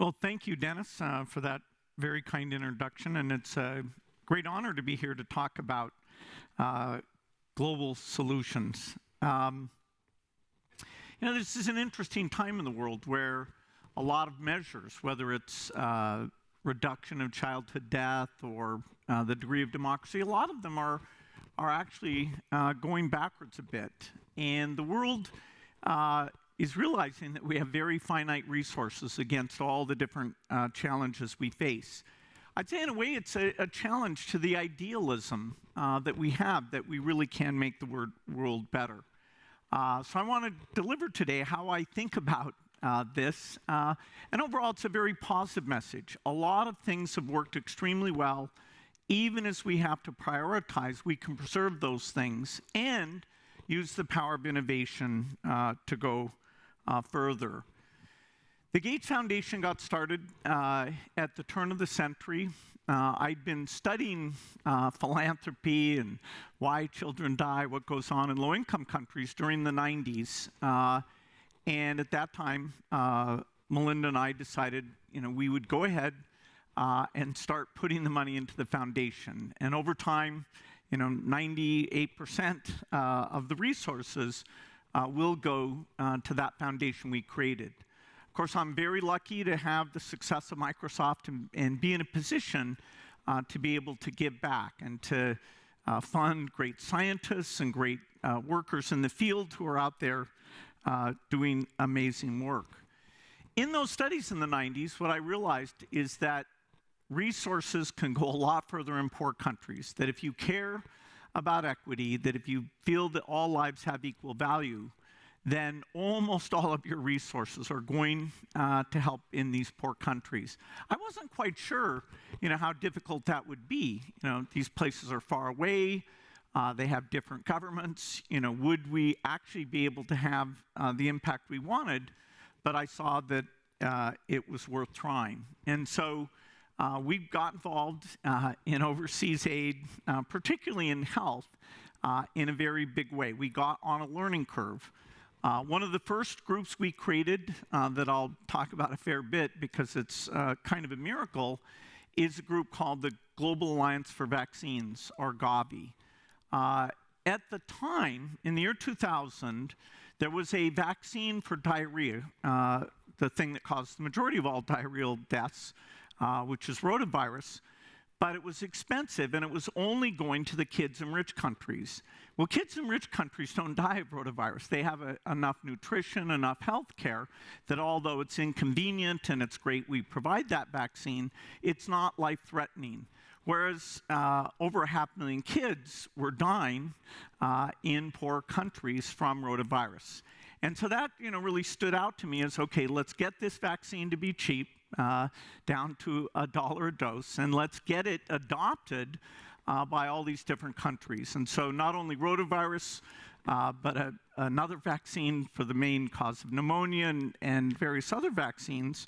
Well, thank you, Dennis, for that very kind introduction. And it's a great honor to be here to talk about global solutions. This is an interesting time in the world where a lot of measures, whether it's reduction of childhood death or the degree of democracy, a lot of them are actually going backwards a bit. And the world is realizing that we have very finite resources against all the different challenges we face. I'd say in a way it's a challenge to the idealism that we have, that we really can make the world better. So I want to deliver today how I think about this. And overall, it's a very positive message. A lot of things have worked extremely well. Even as we have to prioritize, we can preserve those things and use the power of innovation to go further. The Gates Foundation got started at the turn of the century. I'd been studying philanthropy and why children die, what goes on in low-income countries during the 90s. And at that time, Melinda and I decided, we would go ahead and start putting the money into the foundation. And over time, 98% of the resources will go to that foundation we created. Of course, I'm very lucky to have the success of Microsoft and be in a position to be able to give back and to fund great scientists and great workers in the field who are out there doing amazing work. In those studies in the 90s, what I realized is that resources can go a lot further in poor countries, that if you care about equity, that if you feel that all lives have equal value, then almost all of your resources are going to help in these poor countries. I wasn't quite sure, how difficult that would be. These places are far away. They have different governments. Would we actually be able to have the impact we wanted? But I saw that it was worth trying. And so we got involved in overseas aid, particularly in health, in a very big way. We got on a learning curve. One of the first groups we created that I'll talk about a fair bit because it's kind of a miracle is a group called the Global Alliance for Vaccines, or Gavi. At the time, in the year 2000, there was a vaccine for diarrhea, the thing that caused the majority of all diarrheal deaths, which is rotavirus. But it was expensive, and it was only going to the kids in rich countries. Well, kids in rich countries don't die of rotavirus. They have enough nutrition, enough health care, that although it's inconvenient and it's great we provide that vaccine, it's not life-threatening. Whereas over 500,000 kids were dying in poor countries from rotavirus. And so that really stood out to me as, okay, let's get this vaccine to be cheap, down to $1 a dose, and let's get it adopted by all these different countries. And so not only rotavirus, but another vaccine for the main cause of pneumonia and various other vaccines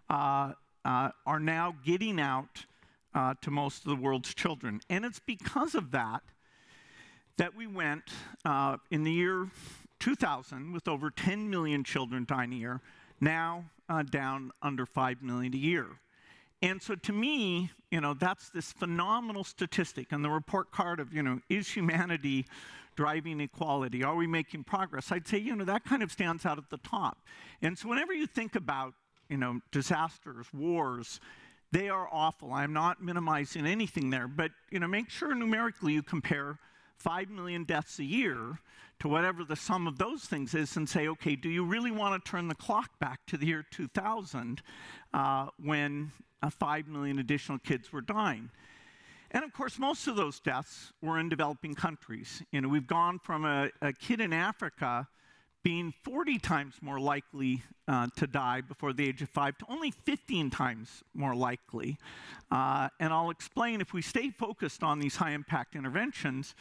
are now getting out to most of the world's children. And it's because of that we went in the year 2000 with over 10 million children dying a year, now down under 5 million a year. And so to me, that's this phenomenal statistic. And the report card of, is humanity driving equality? Are we making progress? I'd say, that kind of stands out at the top. And so whenever you think about, disasters, wars, they are awful. I'm not minimizing anything there, but, make sure numerically you compare 5 million deaths a year to whatever the sum of those things is and say, okay, do you really want to turn the clock back to the year 2000 when 5 million additional kids were dying? And of course, most of those deaths were in developing countries. We've gone from a kid in Africa being 40 times more likely to die before the age of 5 to only 15 times more likely. And I'll explain, if we stay focused on these high-impact interventions,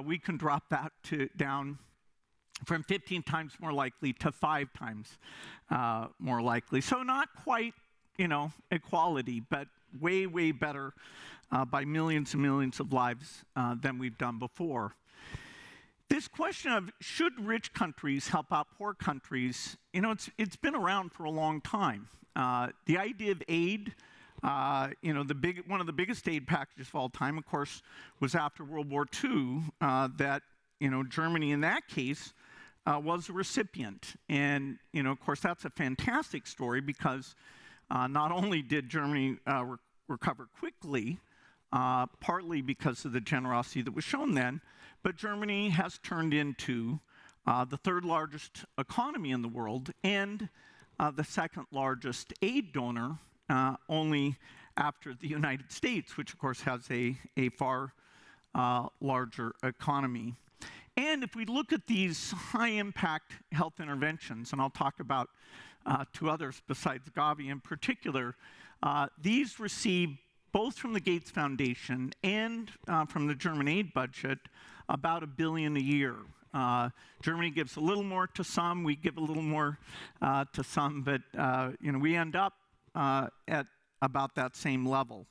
we can drop that down from 15 times more likely to 5 times more likely. So not quite, equality, but way, way better by millions and millions of lives than we've done before. This question of should rich countries help out poor countries, it's been around for a long time. The idea of aid, one of the biggest aid packages of all time, of course, was after World War II, that, Germany in that case was a recipient. And, of course, that's a fantastic story because not only did Germany recover quickly, partly because of the generosity that was shown then, but Germany has turned into the third largest economy in the world and the second largest aid donor, only after the United States, which of course has a far larger economy. And if we look at these high-impact health interventions, and I'll talk about two others besides Gavi in particular, these receive, both from the Gates Foundation and from the German aid budget, about $1 billion a year. Germany gives a little more to some, we give a little more to some, but we end up at about that same level.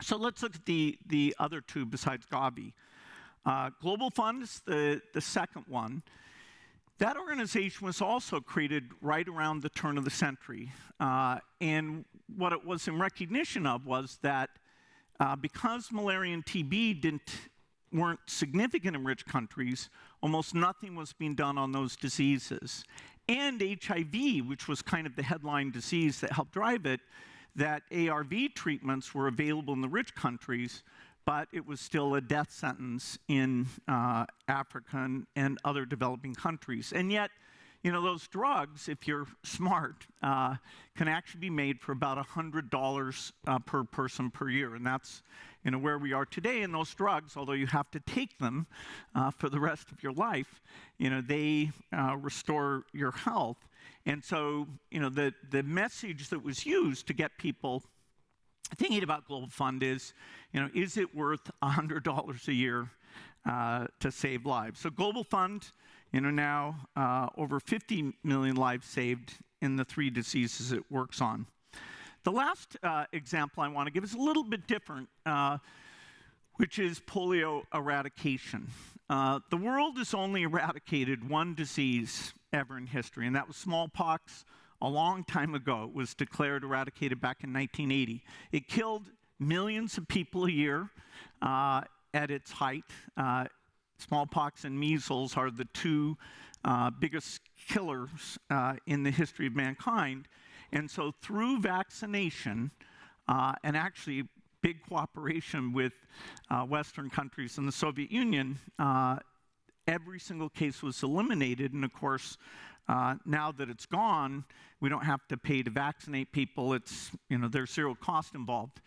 So let's look at the other two besides Gavi. Global Fund is the second one. That organization was also created right around the turn of the century. And what it was in recognition of was that because malaria and TB weren't significant in rich countries, almost nothing was being done on those diseases. And HIV, which was kind of the headline disease that helped drive it, that ARV treatments were available in the rich countries, but it was still a death sentence in Africa and other developing countries. And yet, those drugs, if you're smart, can actually be made for about $100 per person per year. And that's where we are today. And those drugs, although you have to take them for the rest of your life, they restore your health. And so, the message that was used to get people thinking about Global Fund is it worth $100 a year to save lives? So Global Fund, now over 50 million lives saved in the 3 diseases it works on. The last example I want to give is a little bit different, which is polio eradication. The world has only eradicated one disease ever in history, and that was smallpox. A long time ago, it was declared eradicated back in 1980. It killed millions of people a year at its height. Smallpox and measles are the 2 biggest killers in the history of mankind. And so through vaccination, and actually big cooperation with Western countries and the Soviet Union, every single case was eliminated. And of course, now that it's gone, we don't have to pay to vaccinate people. It's, there's zero cost involved.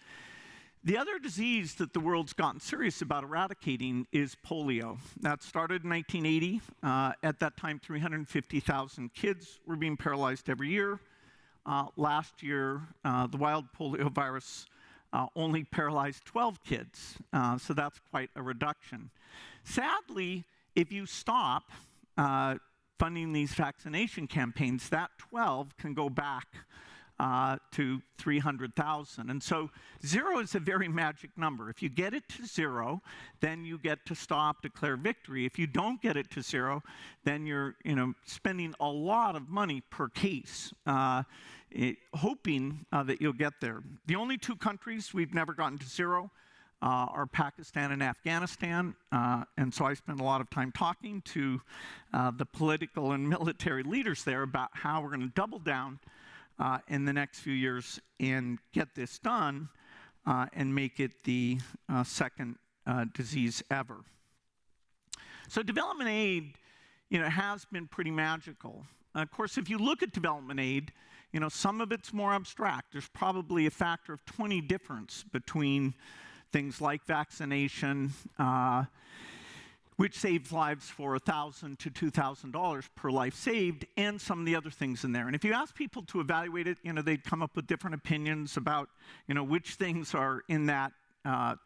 The other disease that the world's gotten serious about eradicating is polio. That started in 1980. At that time, 350,000 kids were being paralyzed every year. Last year, the wild polio virus only paralyzed 12 kids. So that's quite a reduction. Sadly, if you stop funding these vaccination campaigns, that 12 can go back to 300,000. And so 0 is a very magic number. If you get it to 0, then you get to stop, declare victory. If you don't get it to 0, then you're spending a lot of money per case, hoping that you'll get there. The only 2 countries we've never gotten to 0 are Pakistan and Afghanistan, and so I spend a lot of time talking to the political and military leaders there about how we're going to double down in the next few years and get this done and make it the second disease ever. So development aid, has been pretty magical. Of course, if you look at development aid, some of it's more abstract. There's probably a factor of 20 difference between things like vaccination, which saves lives for $1,000 to $2,000 per life saved, and some of the other things in there. And if you ask people to evaluate it, they'd come up with different opinions about, which things are in that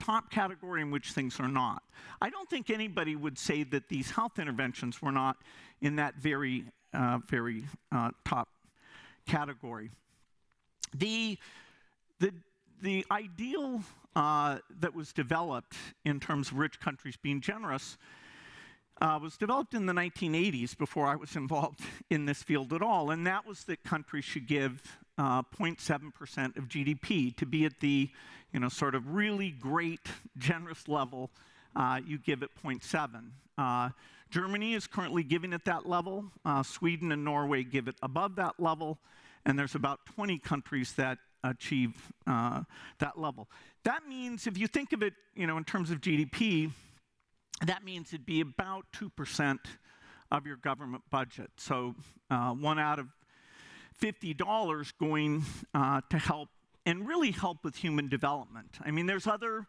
top category and which things are not. I don't think anybody would say that these health interventions were not in that very top category. The ideal that was developed in terms of rich countries being generous was developed in the 1980s before I was involved in this field at all, and that was that countries should give 0.7% of GDP. To be at the, sort of really great, generous level, you give it 0.7. Germany is currently giving at that level. Sweden and Norway give it above that level. And there's about 20 countries that achieve that level. That means, if you think of it, in terms of GDP, that means it'd be about 2% of your government budget. So 1 out of $50 going to help, and really help with human development. I mean, there's other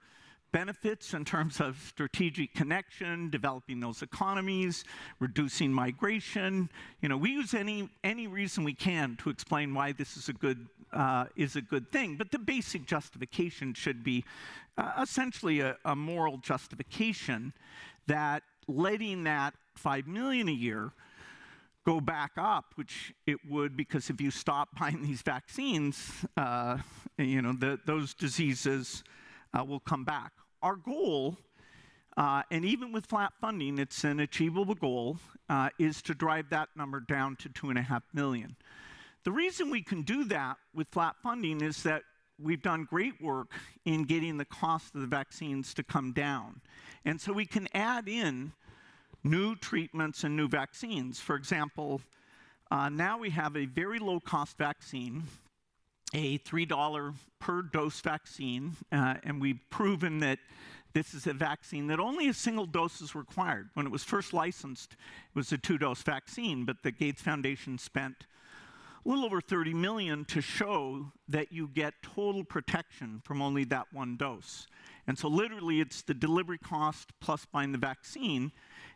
benefits in terms of strategic connection, developing those economies, reducing migration. We use any reason we can to explain why this is a good thing. But the basic justification should be essentially a moral justification that letting that $5 million a year go back up, which it would, because if you stop buying these vaccines, those diseases will come back. Our goal, and even with flat funding, it's an achievable goal, is to drive that number down to 2.5 million. The reason we can do that with flat funding is that we've done great work in getting the cost of the vaccines to come down. And so we can add in new treatments and new vaccines. For example, now we have a very low-cost vaccine, a $3 per dose vaccine, and we've proven that this is a vaccine that only a single dose is required. When it was first licensed, it was a 2-dose vaccine, but the Gates Foundation spent a little over $30 million to show that you get total protection from only that 1 dose. And so literally it's the delivery cost plus buying the vaccine.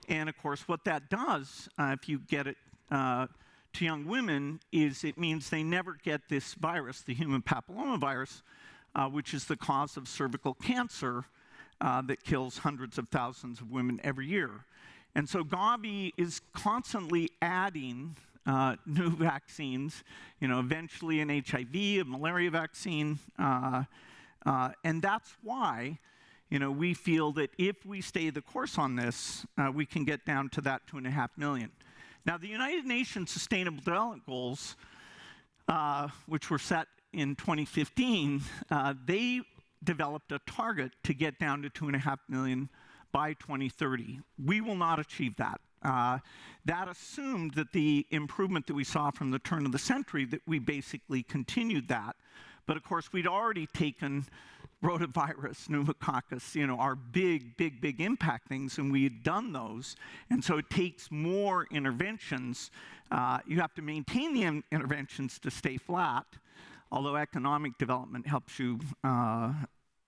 And of course, what that does, if you get it to young women, is it means they never get this virus, the human papillomavirus, which is the cause of cervical cancer that kills hundreds of thousands of women every year. And so Gavi is constantly adding new vaccines, eventually an HIV, a malaria vaccine, and that's why we feel that if we stay the course on this, we can get down to that 2.5 million. Now, the United Nations Sustainable Development Goals, which were set in 2015, they developed a target to get down to 2.5 million by 2030. We will not achieve that. That assumed that the improvement that we saw from the turn of the century, that we basically continued that. But of course, we'd already taken rotavirus, pneumococcus, our big impact things, and we had done those. And so it takes more interventions. You have to maintain the interventions to stay flat, although economic development helps you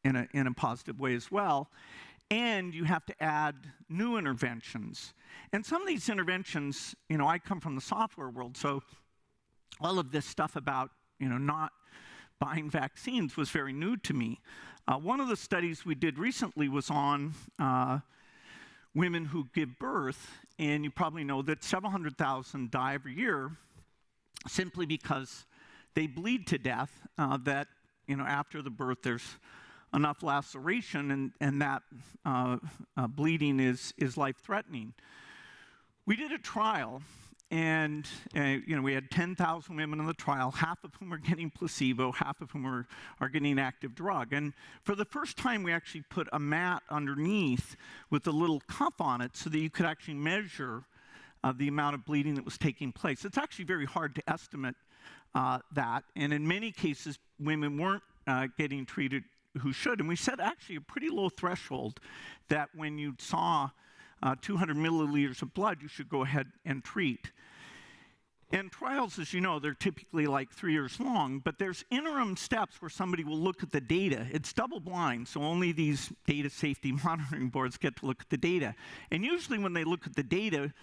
in a positive way as well. And you have to add new interventions. And some of these interventions, I come from the software world, so all of this stuff about, not buying vaccines was very new to me. One of the studies we did recently was on women who give birth, and you probably know that several hundred thousand die every year simply because they bleed to death, that, after the birth there's enough laceration, and that bleeding is life-threatening. We did a trial, and we had 10,000 women in the trial, half of whom are getting placebo, half of whom are getting active drug. And for the first time, we actually put a mat underneath with a little cuff on it so that you could actually measure the amount of bleeding that was taking place. It's actually very hard to estimate that, and in many cases, women weren't getting treated who should. And we set actually a pretty low threshold that when you saw 200 milliliters of blood, you should go ahead and treat. And trials, as you know, they're typically like 3 years long, but there's interim steps where somebody will look at the data. It's double blind, so only these data safety monitoring boards get to look at the data. And usually when they look at the data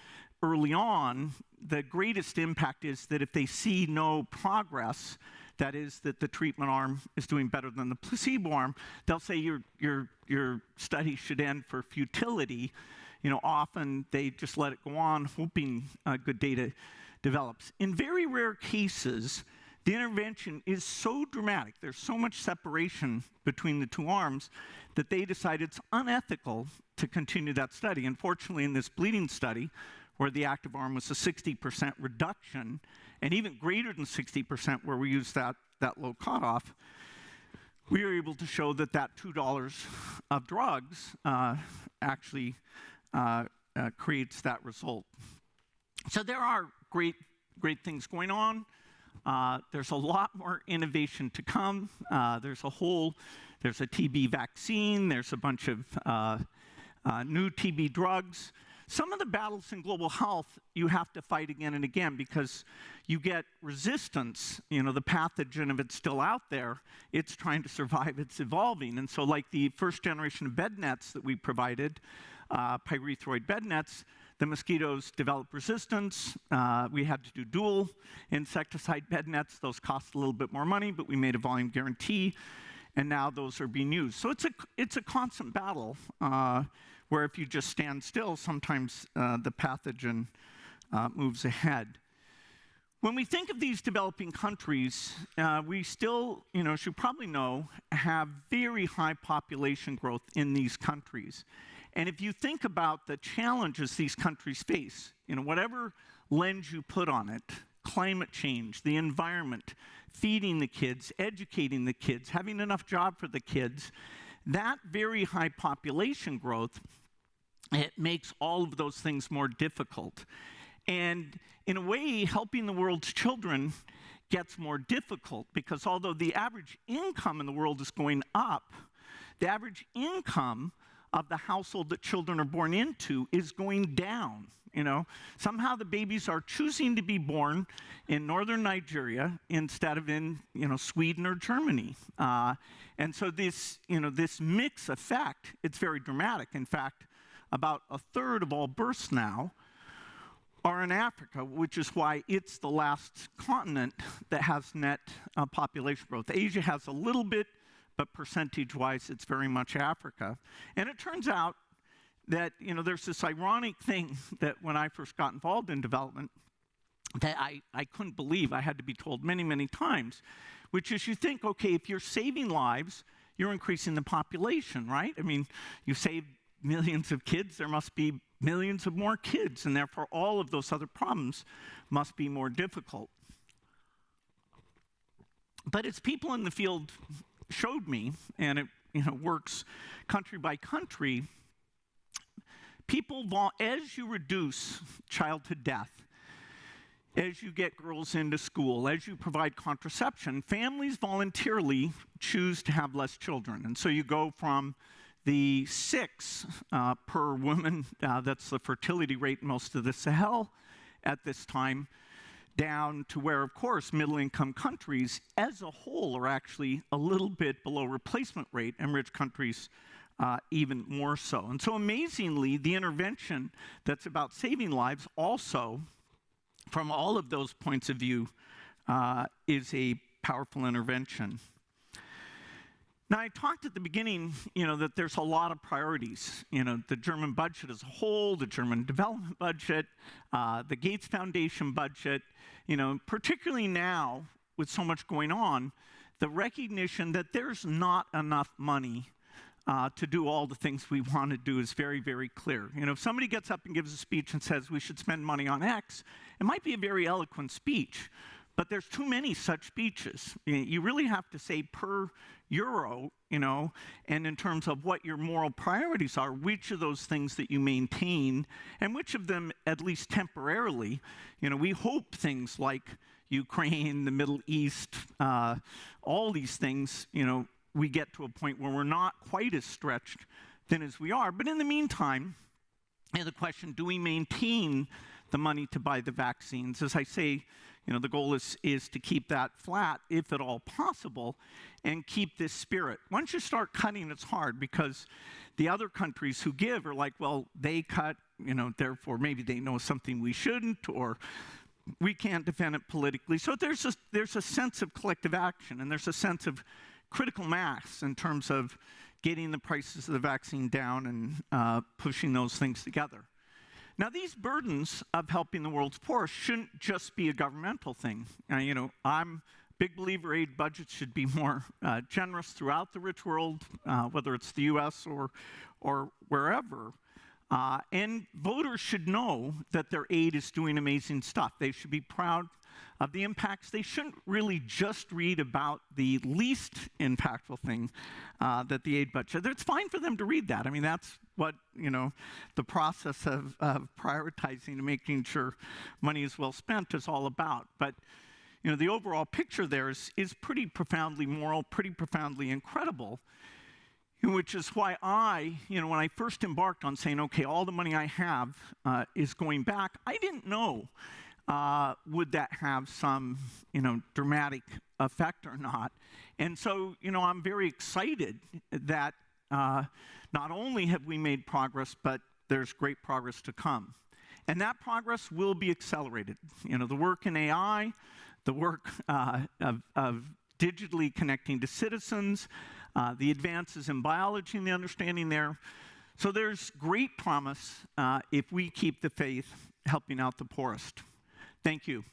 early on, the greatest impact is that if they see no progress, that is, that the treatment arm is doing better than the placebo arm, they'll say your study should end for futility. Often they just let it go on, hoping good data develops. In very rare cases, the intervention is so dramatic, there's so much separation between the two arms, that they decide it's unethical to continue that study. Unfortunately, in this bleeding study, where the active arm was a 60% reduction, and even greater than 60% where we used that low cutoff, we were able to show that $2 of drugs actually creates that result. So there are great things going on. There's a lot more innovation to come. There's a TB vaccine. There's a bunch of new TB drugs. Some of the battles in global health you have to fight again and again because you get resistance. You know, the pathogen, if it's still out there, it's trying to survive, it's evolving. And so like the first generation of bed nets that we provided, pyrethroid bed nets, the mosquitoes developed resistance. We had to do dual insecticide bed nets. Those cost a little bit more money, but we made a volume guarantee, and now those are being used. So it's a constant battle where if you just stand still, sometimes the pathogen moves ahead. When we think of these developing countries, we still, as you probably know, have very high population growth in these countries. And if you think about the challenges these countries face, whatever lens you put on it, climate change, the environment, feeding the kids, educating the kids, having enough job for the kids, that very high population growth, it makes all of those things more difficult. And in a way, helping the world's children gets more difficult because although the average income in the world is going up, the average income of the household that children are born into is going down. Somehow the babies are choosing to be born in northern Nigeria instead of in, Sweden or Germany. And so this mix effect, it's very dramatic. In fact, about a third of all births now are in Africa, which is why it's the last continent that has net population growth. Asia has a little bit, but percentage-wise, it's very much Africa. And it turns out that, there's this ironic thing that when I first got involved in development that I couldn't believe. I had to be told many, many times, which is you think, okay, if you're saving lives, you're increasing the population, right? I mean, you save millions of kids, there must be millions of more kids, and therefore all of those other problems must be more difficult. But as people in the field showed me, and it works country by country, as you reduce childhood death, as you get girls into school, as you provide contraception, families voluntarily choose to have less children. And so you go from the 6 per woman, that's the fertility rate in most of the Sahel at this time, down to where, of course, middle-income countries as a whole are actually a little bit below replacement rate, and rich countries even more so. And so amazingly, the intervention that's about saving lives also, from all of those points of view, is a powerful intervention. Now, I talked at the beginning, that there's a lot of priorities. The German budget as a whole, the German development budget, the Gates Foundation budget, particularly now with so much going on, the recognition that there's not enough money to do all the things we want to do is very, very clear. If somebody gets up and gives a speech and says we should spend money on X, it might be a very eloquent speech, but there's too many such speeches. You really have to say per euro, and in terms of what your moral priorities are, which of those things that you maintain, and which of them, at least temporarily, we hope things like Ukraine, the Middle East, all these things, we get to a point where we're not quite as stretched thin as we are. But in the meantime, the question, do we maintain the money to buy the vaccines? As I say, the goal is to keep that flat, if at all possible, and keep this spirit. Once you start cutting, it's hard because the other countries who give are like, well, they cut, therefore maybe they know something we shouldn't, or we can't defend it politically. So there's a sense of collective action, and there's a sense of critical mass in terms of getting the prices of the vaccine down and pushing those things together. Now, these burdens of helping the world's poor shouldn't just be a governmental thing. I'm a big believer aid budgets should be more generous throughout the rich world, whether it's the U.S. or wherever. And voters should know that their aid is doing amazing stuff. They should be proud of the impacts. They shouldn't really just read about the least impactful thing that the aid budget. It's fine for them to read that. I mean, that's what, the process of prioritizing and making sure money is well spent is all about. But, the overall picture there is pretty profoundly moral, pretty profoundly incredible, which is why when I first embarked on saying, okay, all the money I have is going back, I didn't know would that have some, dramatic effect or not. And so, I'm very excited that not only have we made progress, but there's great progress to come. And that progress will be accelerated. The work in AI, the work of digitally connecting to citizens, the advances in biology and the understanding there. So there's great promise if we keep the faith helping out the poorest. Thank you.